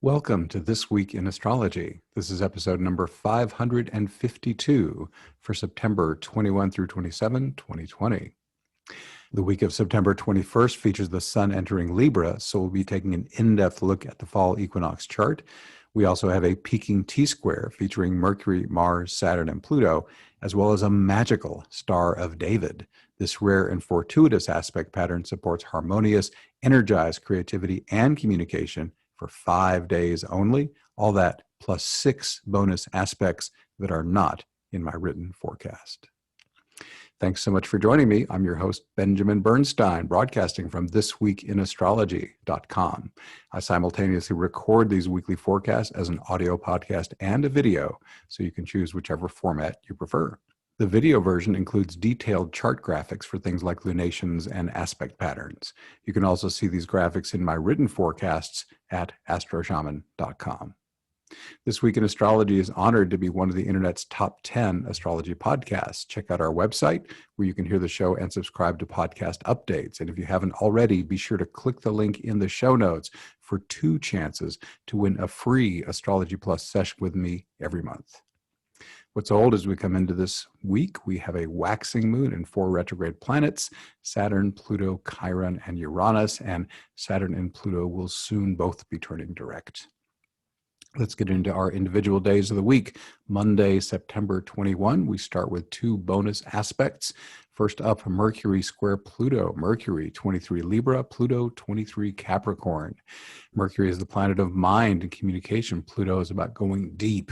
Welcome to This Week in Astrology. This is episode number 552 for September 21 through 27, 2020. The week of September 21st features the Sun entering Libra, so we'll be taking an in-depth look at the Fall Equinox Chart. We also have a peaking T-square featuring Mercury, Mars, Saturn, and Pluto, as well as a magical Star of David. This rare and fortuitous aspect pattern supports harmonious, energized creativity and communication for 5 days only. All that plus 6 bonus aspects that are not in my written forecast. Thanks so much for joining me. I'm your host, Benjamin Bernstein, broadcasting from thisweekinastrology.com. I simultaneously record these weekly forecasts as an audio podcast and a video, so you can choose whichever format you prefer. The video version includes detailed chart graphics for things like lunations and aspect patterns. You can also see these graphics in my written forecasts at astroshaman.com. This Week in Astrology is honored to be one of the internet's top 10 astrology podcasts. Check out our website where you can hear the show and subscribe to podcast updates. And if you haven't already, be sure to click the link in the show notes for 2 chances to win a free Astrology Plus session with me every month. What's old as we come into this week, we have a waxing moon and 4 retrograde planets, Saturn, Pluto, Chiron, and Uranus, and Saturn and Pluto will soon both be turning direct. Let's get into our individual days of the week. Monday, September 21, we start with 2 bonus aspects. First up, Mercury square Pluto. Mercury, 23 Libra, Pluto, 23 Capricorn. Mercury is the planet of mind and communication. Pluto is about going deep,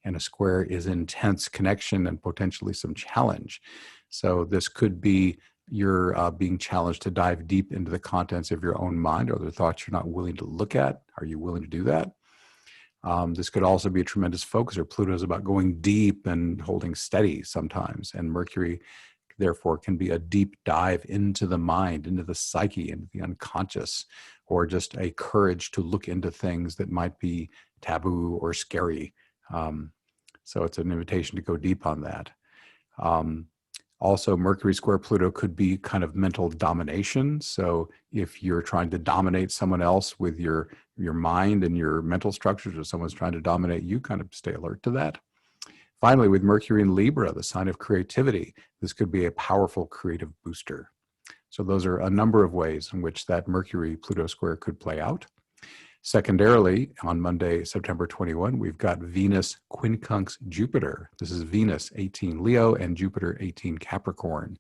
and a square is intense connection and potentially some challenge. So this could be you're being challenged to dive deep into the contents of your own mind, or the thoughts you're not willing to look at. Are you willing to do that? This could also be a tremendous focuser. Pluto is about going deep and holding steady sometimes, and Mercury, therefore, can be a deep dive into the mind, into the psyche, into the unconscious, or just a courage to look into things that might be taboo or scary. So it's an invitation to go deep on that. Also, Mercury square Pluto could be kind of mental domination. So if you're trying to dominate someone else with your mind and your mental structures, or someone's trying to dominate you, kind of stay alert to that. Finally, with Mercury in Libra, the sign of creativity, this could be a powerful creative booster. So those are a number of ways in which that Mercury-Pluto square could play out. Secondarily, on Monday, September 21, we've got Venus quincunx Jupiter. This is Venus 18 Leo and Jupiter 18 Capricorn.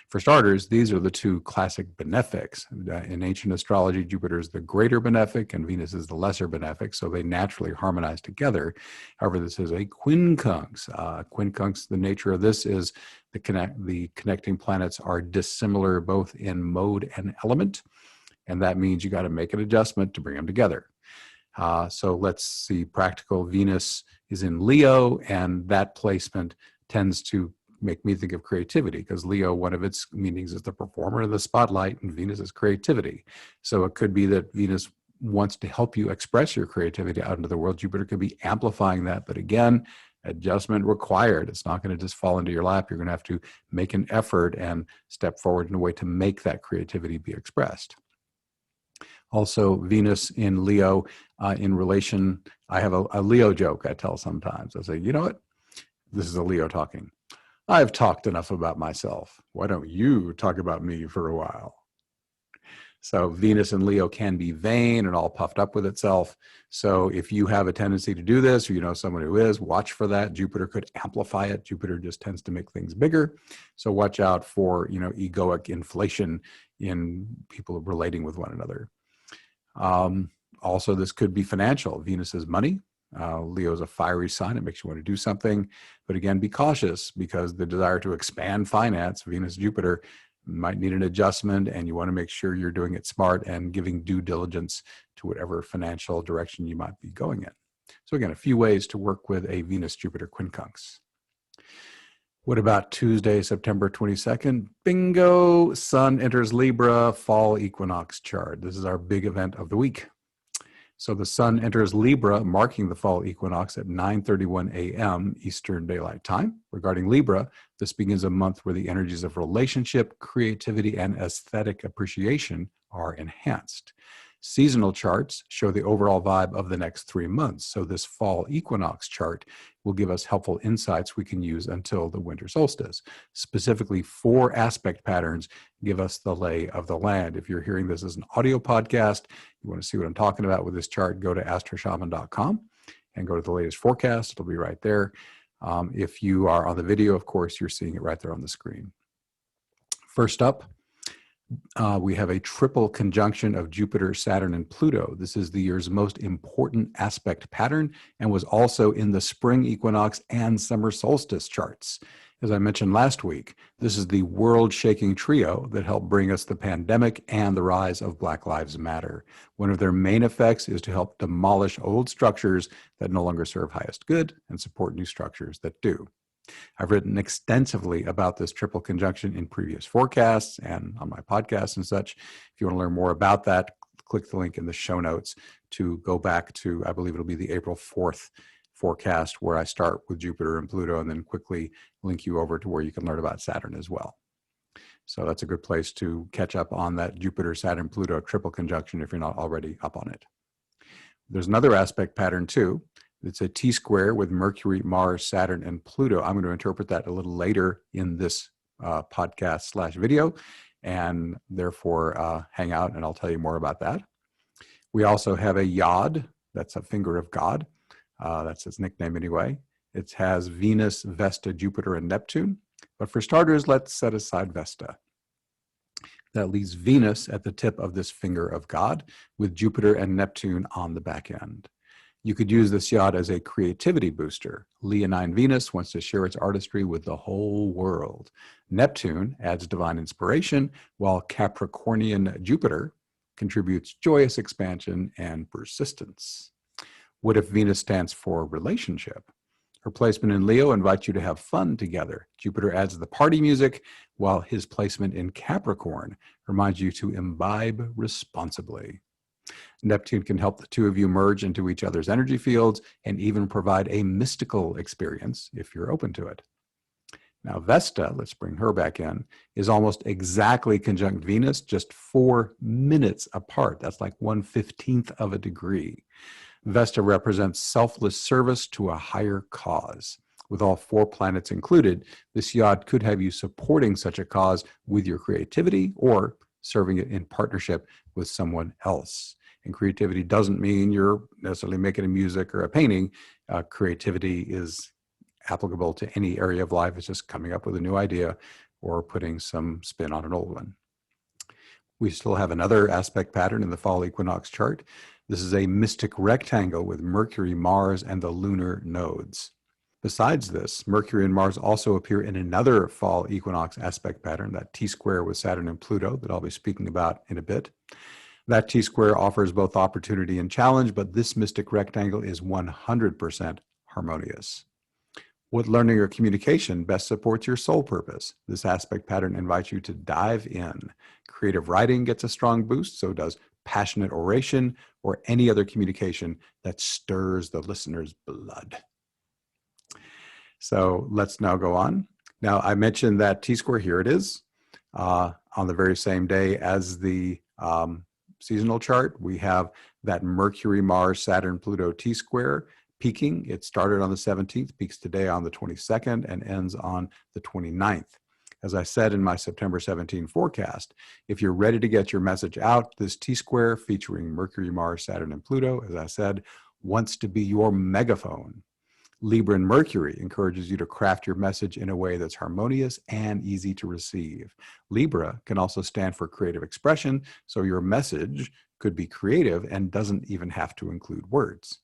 For starters, these are the 2 classic benefics. In ancient astrology, Jupiter is the greater benefic and Venus is the lesser benefic, so they naturally harmonize together. However, this is a quincunx. Quincunx, the nature of this is the connecting planets are dissimilar both in mode and element, and that means you got to make an adjustment to bring them together. So let's see, practical. Venus is in Leo, and that placement tends to make me think of creativity, because Leo, one of its meanings is the performer in the spotlight, and Venus is creativity. So it could be that Venus wants to help you express your creativity out into the world. Jupiter could be amplifying that, but again, adjustment required. It's not going to just fall into your lap. You're going to have to make an effort and step forward in a way to make that creativity be expressed. Also, Venus in Leo, in relation, I have a Leo joke I tell sometimes. I say, you know what? This is a Leo talking. I've talked enough about myself. Why don't you talk about me for a while? So Venus in Leo can be vain and all puffed up with itself. So if you have a tendency to do this, or you know someone who is, watch for that. Jupiter could amplify it. Jupiter just tends to make things bigger. So watch out for, egoic inflation in people relating with one another. Also, this could be financial. Venus is money. Leo is a fiery sign. It makes you want to do something. But again, be cautious, because the desire to expand finance, Venus, Jupiter, might need an adjustment, and you want to make sure you're doing it smart and giving due diligence to whatever financial direction you might be going in. So again, a few ways to work with a Venus-Jupiter quincunx. What about Tuesday, September 22nd? Bingo! Sun enters Libra, Fall Equinox Chart. This is our big event of the week. So the Sun enters Libra, marking the Fall Equinox at 9:31 a.m. Eastern Daylight Time. Regarding Libra, this begins a month where the energies of relationship, creativity, and aesthetic appreciation are enhanced. Seasonal charts show the overall vibe of the next 3 months. So this fall equinox chart will give us helpful insights we can use until the winter solstice. Specifically, 4 aspect patterns give us the lay of the land. If you're hearing this as an audio podcast, you want to see what I'm talking about with this chart, go to astroshaman.com and go to the latest forecast. It'll be right there. If you are on the video, of course, you're seeing it right there on the screen. First up, we have a triple conjunction of Jupiter, Saturn, and Pluto. This is the year's most important aspect pattern and was also in the spring equinox and summer solstice charts. As I mentioned last week, this is the world-shaking trio that helped bring us the pandemic and the rise of Black Lives Matter. One of their main effects is to help demolish old structures that no longer serve highest good and support new structures that do. I've written extensively about this triple conjunction in previous forecasts and on my podcast and such. If you want to learn more about that, click the link in the show notes to go back to, I believe it'll be the April 4th forecast, where I start with Jupiter and Pluto and then quickly link you over to where you can learn about Saturn as well. So that's a good place to catch up on that Jupiter, Saturn, Pluto triple conjunction if you're not already up on it. There's another aspect pattern too. It's a T-square with Mercury, Mars, Saturn, and Pluto. I'm going to interpret that a little later in this podcast/video, and therefore hang out and I'll tell you more about that. We also have a Yod, that's a finger of God. That's its nickname anyway. It has Venus, Vesta, Jupiter, and Neptune. But for starters, let's set aside Vesta. That leaves Venus at the tip of this finger of God with Jupiter and Neptune on the back end. You could use this Yod as a creativity booster. Leonine Venus wants to share its artistry with the whole world. Neptune adds divine inspiration, while Capricornian Jupiter contributes joyous expansion and persistence. What if Venus stands for relationship? Her placement in Leo invites you to have fun together. Jupiter adds the party music, while his placement in Capricorn reminds you to imbibe responsibly. Neptune can help the two of you merge into each other's energy fields and even provide a mystical experience if you're open to it. Now, Vesta, let's bring her back in, is almost exactly conjunct Venus, just 4 minutes apart. That's like 1/15 of a degree. Vesta represents selfless service to a higher cause. With all 4 planets included, this Yod could have you supporting such a cause with your creativity or serving it in partnership with someone else. And creativity doesn't mean you're necessarily making a music or a painting. Creativity is applicable to any area of life. It's just coming up with a new idea or putting some spin on an old one. We still have another aspect pattern in the fall equinox chart. This is a mystic rectangle with Mercury, Mars, and the lunar nodes. Besides this, Mercury and Mars also appear in another fall equinox aspect pattern, that T-square with Saturn and Pluto that I'll be speaking about in a bit. That T-square offers both opportunity and challenge, but this mystic rectangle is 100% harmonious. What learning or communication best supports your soul purpose? This aspect pattern invites you to dive in. Creative writing gets a strong boost, so does passionate oration or any other communication that stirs the listener's blood. So let's now go on. Now, I mentioned that T-square, here it is. On the very same day as the seasonal chart, we have that Mercury, Mars, Saturn, Pluto T-square peaking. It started on the 17th, peaks today on the 22nd, and ends on the 29th. As I said in my September 17 forecast, if you're ready to get your message out, this T-square featuring Mercury, Mars, Saturn, and Pluto, as I said, wants to be your megaphone. Libra and Mercury encourages you to craft your message in a way that's harmonious and easy to receive. Libra can also stand for creative expression, so your message could be creative and doesn't even have to include words.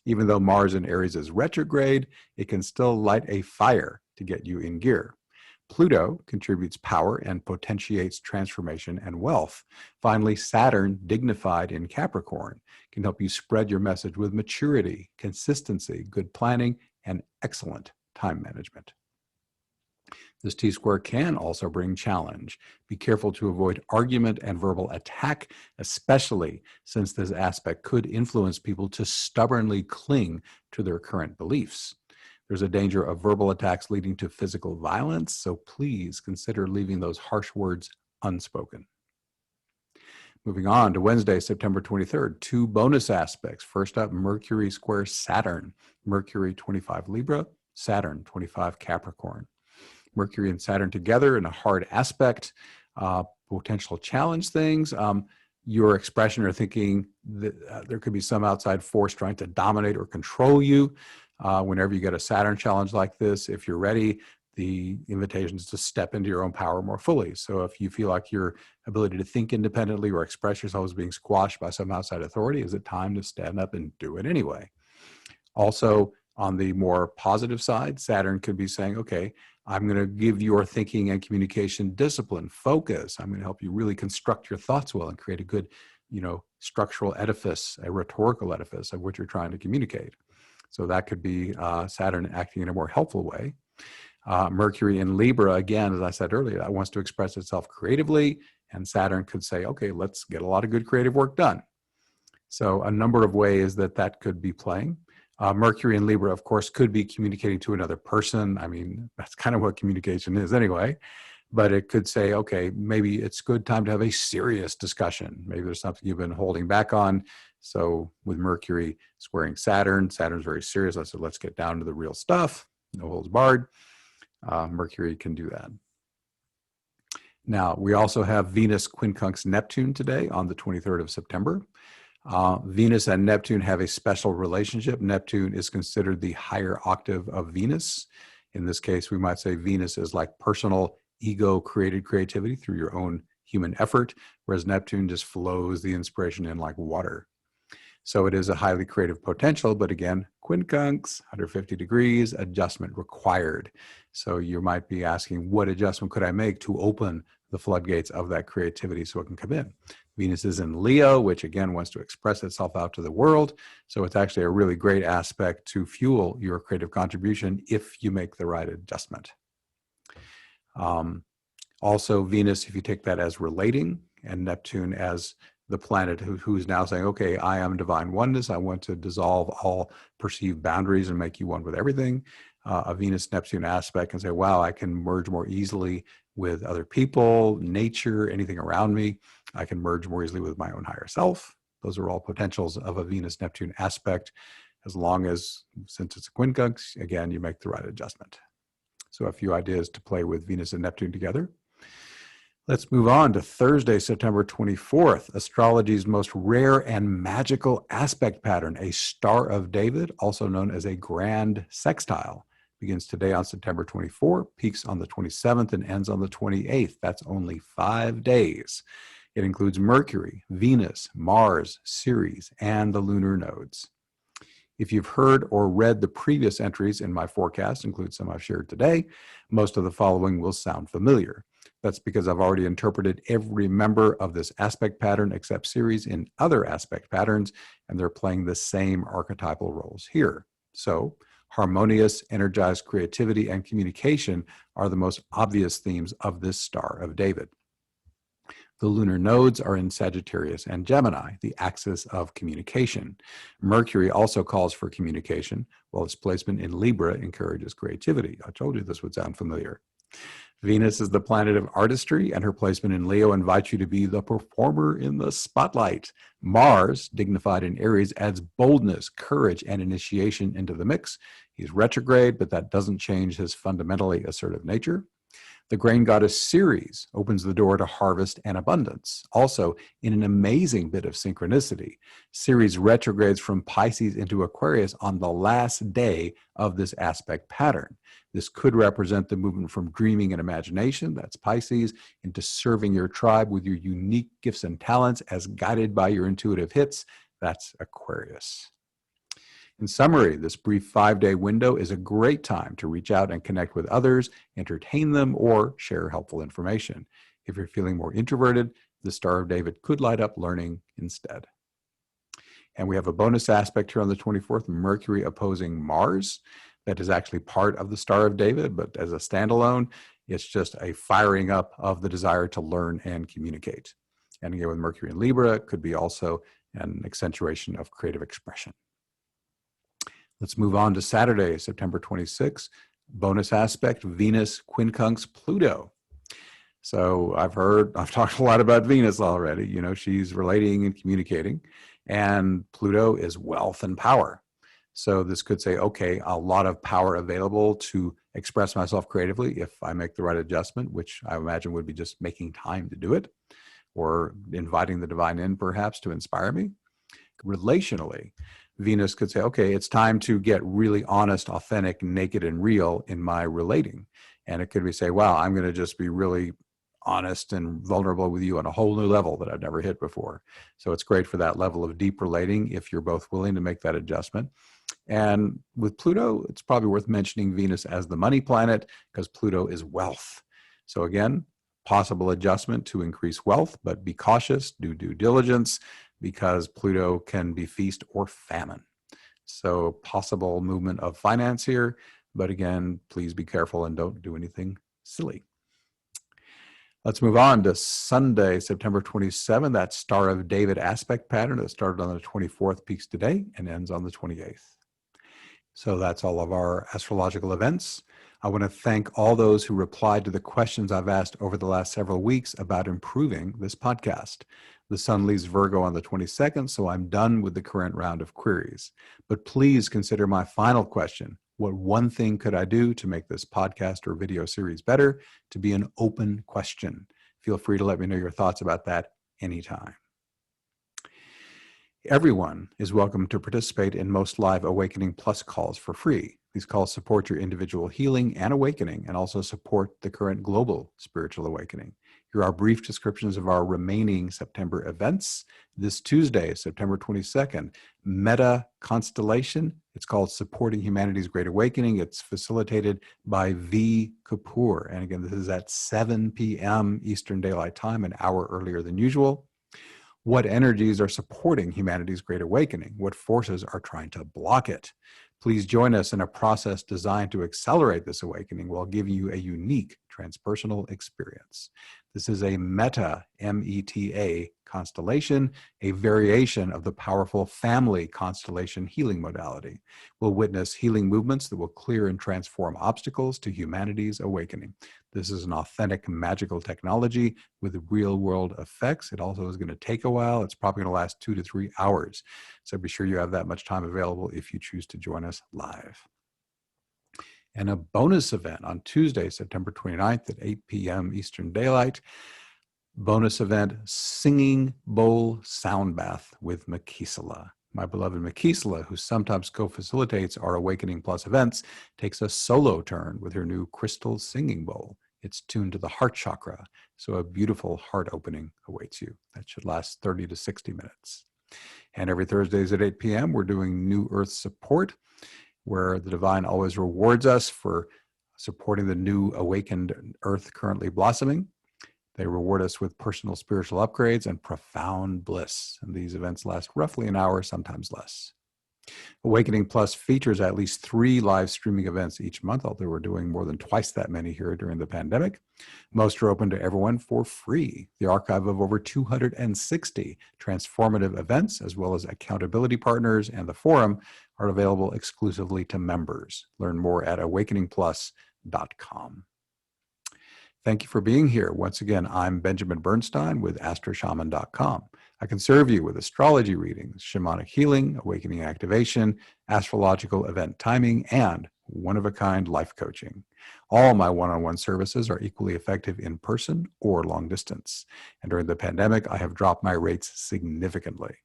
Even though Mars in Aries is retrograde, it can still light a fire to get you in gear. Pluto contributes power and potentiates transformation and wealth. Finally, Saturn, dignified in Capricorn, can help you spread your message with maturity, consistency, good planning, and excellent time management. This T-square can also bring challenge. Be careful to avoid argument and verbal attack, especially since this aspect could influence people to stubbornly cling to their current beliefs. There's a danger of verbal attacks leading to physical violence, so please consider leaving those harsh words unspoken. Moving on to Wednesday, September 23rd, two bonus aspects. First up, Mercury square Saturn. Mercury 25 Libra, Saturn 25 Capricorn. Mercury and Saturn together in a hard aspect, potential challenge things. Your expression or thinking that there could be some outside force trying to dominate or control you. Whenever you get a Saturn challenge like this, if you're ready, the invitation is to step into your own power more fully. So if you feel like your ability to think independently or express yourself is being squashed by some outside authority, is it time to stand up and do it anyway? Also, on the more positive side, Saturn could be saying, okay, I'm going to give your thinking and communication discipline, focus. I'm going to help you really construct your thoughts well and create a good, structural edifice, a rhetorical edifice of what you're trying to communicate. So that could be Saturn acting in a more helpful way. Mercury in Libra, again, as I said earlier, that wants to express itself creatively, and Saturn could say, okay, let's get a lot of good creative work done. So a number of ways that could be playing. Mercury in Libra, of course, could be communicating to another person. I mean, that's kind of what communication is anyway. But it could say, okay, maybe it's good time to have a serious discussion. Maybe there's something you've been holding back on. So with Mercury squaring Saturn, Saturn's very serious. I said, let's get down to the real stuff. No holds barred. Mercury can do that. Now, we also have Venus quincunx Neptune today on the 23rd of September. Venus and Neptune have a special relationship. Neptune is considered the higher octave of Venus. In this case, we might say Venus is like personal ego-created creativity through your own human effort, whereas Neptune just flows the inspiration in like water. So it is a highly creative potential, but again, quincunx, 150 degrees, adjustment required. So you might be asking, what adjustment could I make to open the floodgates of that creativity so it can come in? Venus is in Leo, which again wants to express itself out to the world. So it's actually a really great aspect to fuel your creative contribution if you make the right adjustment. Also, Venus, if you take that as relating, and Neptune as the planet who's now saying, okay, I am divine oneness. I want to dissolve all perceived boundaries and make you one with everything. A Venus-Neptune aspect can say, wow, I can merge more easily with other people, nature, anything around me. I can merge more easily with my own higher self. Those are all potentials of a Venus-Neptune aspect, as long as, since it's a quincunx, again, you make the right adjustment. So a few ideas to play with Venus and Neptune together. Let's move on to Thursday, September 24th, astrology's most rare and magical aspect pattern, a Star of David, also known as a grand sextile. Begins today on September 24, peaks on the 27th, and ends on the 28th. That's only 5 days. It includes Mercury, Venus, Mars, Ceres, and the lunar nodes. If you've heard or read the previous entries in my forecast, include some I've shared today, most of the following will sound familiar. That's because I've already interpreted every member of this aspect pattern except Ceres in other aspect patterns, and they're playing the same archetypal roles here. So, harmonious, energized creativity and communication are the most obvious themes of this Star of David. The lunar nodes are in Sagittarius and Gemini, the axis of communication. Mercury also calls for communication, while its placement in Libra encourages creativity. I told you this would sound familiar. Venus is the planet of artistry, and her placement in Leo invites you to be the performer in the spotlight. Mars, dignified in Aries, adds boldness, courage, and initiation into the mix. He's retrograde, but that doesn't change his fundamentally assertive nature. The grain goddess Ceres opens the door to harvest and abundance. Also, in an amazing bit of synchronicity, Ceres retrogrades from Pisces into Aquarius on the last day of this aspect pattern. This could represent the movement from dreaming and imagination, that's Pisces, into serving your tribe with your unique gifts and talents as guided by your intuitive hits, that's Aquarius. In summary, this brief 5-day window is a great time to reach out and connect with others, entertain them, or share helpful information. If you're feeling more introverted, the Star of David could light up learning instead. And we have a bonus aspect here on the 24th, Mercury opposing Mars. That is actually part of the Star of David, but as a standalone, it's just a firing up of the desire to learn and communicate. And again, with Mercury in Libra, it could be also an accentuation of creative expression. Let's move on to Saturday, September 26th. Bonus aspect, Venus quincunx Pluto. So I've talked a lot about Venus already. You know, she's relating and communicating, and Pluto is wealth and power. So this could say, okay, a lot of power available to express myself creatively if I make the right adjustment, which I imagine would be just making time to do it, or inviting the divine in perhaps to inspire me. Relationally, Venus could say, okay, it's time to get really honest, authentic, naked, and real in my relating. And it could be say, wow, I'm going to just be really honest and vulnerable with you on a whole new level that I've never hit before. So it's great for that level of deep relating if you're both willing to make that adjustment. And with Pluto, it's probably worth mentioning Venus as the money planet because Pluto is wealth. So again, possible adjustment to increase wealth, but be cautious, do due diligence, because Pluto can be feast or famine. So possible movement of finance here, but again, please be careful and don't do anything silly. Let's move on to Sunday, September 27th. That Star of David aspect pattern that started on the 24th peaks today and ends on the 28th. So that's all of our astrological events. I want to thank all those who replied to the questions I've asked over the last several weeks about improving this podcast. The sun leaves Virgo on the 22nd, so I'm done with the current round of queries. But please consider my final question. What one thing could I do to make this podcast or video series better? To be an open question. Feel free to let me know your thoughts about that anytime. Everyone is welcome to participate in most live Awakening Plus calls for free. These calls support your individual healing and awakening and also support the current global spiritual awakening. Here are brief descriptions of our remaining September events. This Tuesday, September 22nd, Meta Constellation. It's called Supporting Humanity's Great Awakening. It's facilitated by V. Kapoor. And again, this is at 7 p.m. Eastern Daylight Time, an hour earlier than usual. What energies are supporting humanity's great awakening? What forces are trying to block it? Please join us in a process designed to accelerate this awakening while giving you a unique transpersonal experience. This is a meta, M-E-T-A, constellation, a variation of the powerful family constellation healing modality. We'll witness healing movements that will clear and transform obstacles to humanity's awakening. This is an authentic magical technology with real-world effects. It also is going to take a while. It's probably going to last 2 to 3 hours. So be sure you have that much time available if you choose to join us live. And a bonus event on Tuesday, September 29th at 8 p.m. Eastern Daylight. Bonus event, Singing Bowl Sound Bath with Makisela. My beloved Makisela, who sometimes co-facilitates our Awakening Plus events, takes a solo turn with her new crystal singing bowl. It's tuned to the heart chakra, so a beautiful heart opening awaits you. That should last 30 to 60 minutes. And every Thursdays at 8 p.m., we're doing New Earth Support, where the divine always rewards us for supporting the new awakened earth currently blossoming. They reward us with personal spiritual upgrades and profound bliss. And these events last roughly an hour, sometimes less. Awakening Plus features at least 3 live streaming events each month, although we're doing more than twice that many here during the pandemic. Most are open to everyone for free. The archive of over 260 transformative events, as well as accountability partners and the forum, are available exclusively to members. Learn more at awakeningplus.com. Thank you for being here. Once again, I'm Benjamin Bernstein with astroshaman.com. I can serve you with astrology readings, shamanic healing, awakening activation, astrological event timing, and one-of-a-kind life coaching. All my one-on-one services are equally effective in person or long distance. And during the pandemic, I have dropped my rates significantly.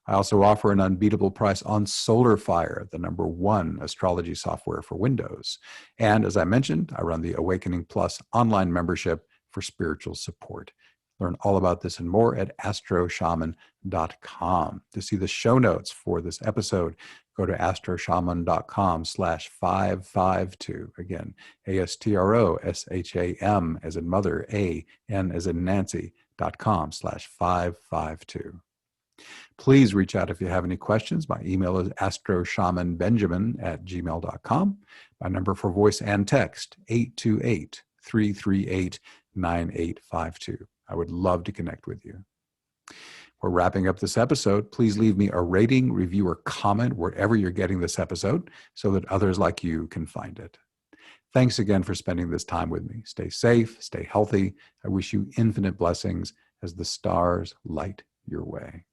I also offer an unbeatable price on SolarFire, the #1 astrology software for Windows. And as I mentioned, I run the Awakening Plus online membership for spiritual support. Learn all about this and more at astroshaman.com. To see the show notes for this episode, go to astroshaman.com/552. Again, ASTROSHAM as in mother, AN as in Nancy.com/552. Please reach out if you have any questions. My email is astroshamanbenjamin@gmail.com. My number for voice and text, 828-338-9852. I would love to connect with you. We're wrapping up this episode. Please leave me a rating, review, or comment wherever you're getting this episode so that others like you can find it. Thanks again for spending this time with me. Stay safe, stay healthy. I wish you infinite blessings as the stars light your way.